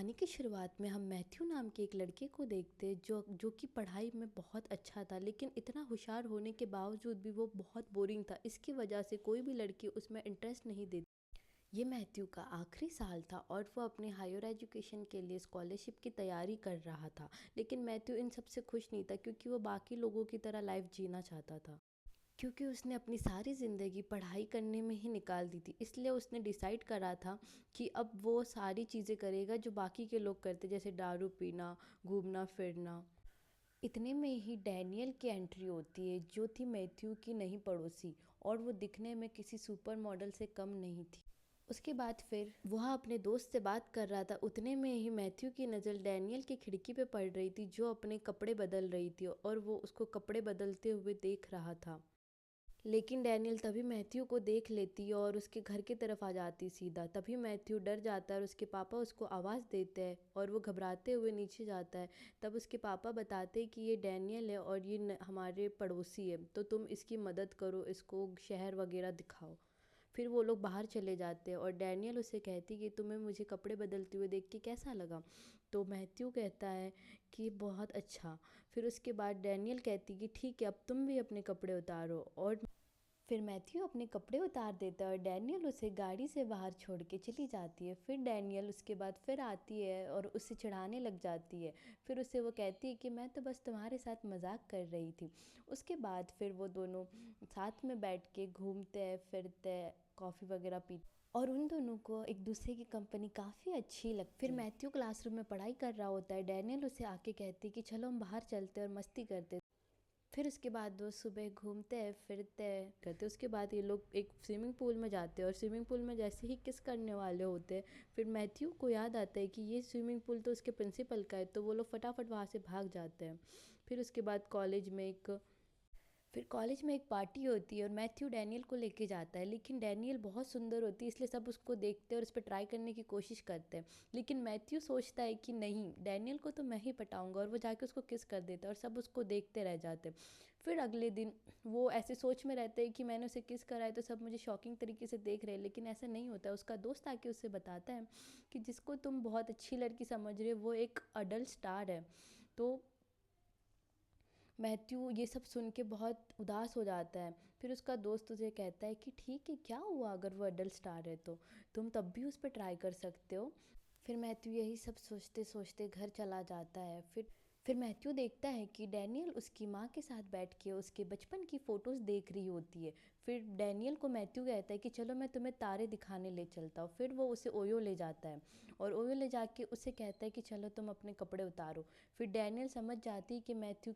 कहानी की शुरुआत में हम मैथ्यू नाम के एक लड़के को देखते हैं जो कि पढ़ाई में बहुत अच्छा था, लेकिन इतना होशियार होने के बावजूद भी वो बहुत बोरिंग था। इसकी वजह से कोई भी लड़की उसमें इंटरेस्ट नहीं देती। ये मैथ्यू का आखिरी साल था और वो अपने हायर एजुकेशन के लिए स्कॉलरशिप की तैयारी कर रहा था। लेकिन मैथ्यू इन सबसे खुश नहीं था, क्योंकि वो बाकी लोगों की तरह लाइफ जीना चाहता था। क्योंकि उसने अपनी सारी ज़िंदगी पढ़ाई करने में ही निकाल दी थी, इसलिए उसने डिसाइड करा था कि अब वो सारी चीज़ें करेगा जो बाकी के लोग करते, जैसे दारू पीना, घूमना फिरना। इतने में ही डैनियल की एंट्री होती है, जो थी मैथ्यू की नई पड़ोसी, और वो दिखने में किसी सुपर मॉडल से कम नहीं थी। उसके बाद फिर वह अपने दोस्त से बात कर रहा था, उतने में ही मैथ्यू की नज़र डैनियल की खिड़की पे पड़ रही थी, जो अपने कपड़े बदल रही थी, और वो उसको कपड़े बदलते हुए देख रहा था। लेकिन डैनियल तभी मैथ्यू को देख लेती और उसके घर की तरफ आ जाती सीधा। तभी मैथ्यू डर जाता है और उसके पापा उसको आवाज़ देते हैं और वो घबराते हुए नीचे जाता है। तब उसके पापा बताते हैं कि ये डैनियल है और ये हमारे पड़ोसी है, तो तुम इसकी मदद करो, इसको शहर वगैरह दिखाओ। फिर वो लोग बाहर चले जाते हैं और डैनियल उसे कहती कि तुम्हें मुझे कपड़े बदलते हुए देख के कैसा लगा। तो मैथ्यू कहता है कि बहुत अच्छा। फिर उसके बाद डैनियल कहती कि ठीक है, अब तुम भी अपने कपड़े उतारो। और फिर मैथ्यू अपने कपड़े उतार देता है और डैनियल उसे गाड़ी से बाहर छोड़ के चली जाती है। फिर डैनियल उसके बाद फिर आती है और उसे चिढ़ाने लग जाती है। फिर उसे वो कहती है कि मैं तो बस तुम्हारे साथ मजाक कर रही थी। उसके बाद फिर वो दोनों साथ में बैठ के घूमते हैं, फिरते हैं, कॉफ़ी वगैरह पीते, और उन दोनों को एक दूसरे की कंपनी काफ़ी अच्छी लगती है। फिर मैथ्यू क्लासरूम में पढ़ाई कर रहा होता है। डैनियल उसे आके कहती है कि चलो हम बाहर चलते और मस्ती करते। फिर उसके बाद वो सुबह घूमते हैं, फिरते हैं, करते। उसके बाद ये लोग एक स्विमिंग पूल में जाते हैं और स्विमिंग पूल में जैसे ही किस करने वाले होते हैं, फिर मैथ्यू को याद आता है कि ये स्विमिंग पूल तो उसके प्रिंसिपल का है, तो वो लोग फटाफट वहाँ से भाग जाते हैं। फिर उसके बाद कॉलेज में एक पार्टी होती है और मैथ्यू डैनियल को लेके जाता है, लेकिन डैनियल बहुत सुंदर होती है, इसलिए सब उसको देखते हैं और उस पर ट्राई करने की कोशिश करते हैं। लेकिन मैथ्यू सोचता है कि नहीं, डैनियल को तो मैं ही पटाऊंगा, और वो जाके उसको किस कर देता है और सब उसको देखते रह जाते हैं। फिर अगले दिन वो ऐसे सोच में रहते हैं कि मैंने उसे किस करा है तो सब मुझे शॉकिंग तरीके से देख रहे हैं, लेकिन ऐसा नहीं होता है। उसका दोस्त आके उससे बताता है कि जिसको तुम बहुत अच्छी लड़की समझ रहे हो वो एक अडल्ट स्टार है। तो मैथ्यू ये सब सुन के बहुत उदास हो जाता है। फिर उसका दोस्त उसे कहता है कि ठीक है, क्या हुआ अगर वो अडल्ट स्टार है तो तुम तब भी उस पर ट्राई कर सकते हो। फिर मैथ्यू यही सब सोचते सोचते घर चला जाता है। फिर मैथ्यू देखता है कि डैनियल उसकी माँ के साथ बैठ के उसके बचपन की फ़ोटोज़ देख रही होती है। फिर डैनियल को मैथ्यू कहता है कि चलो मैं तुम्हें तारे दिखाने ले चलता हूँ। फिर वो उसे ओयो ले जाता है और ओयो ले जाके उसे कहता है कि चलो तुम अपने कपड़े उतारो। फिर डैनियल समझ जाती है कि मैथ्यू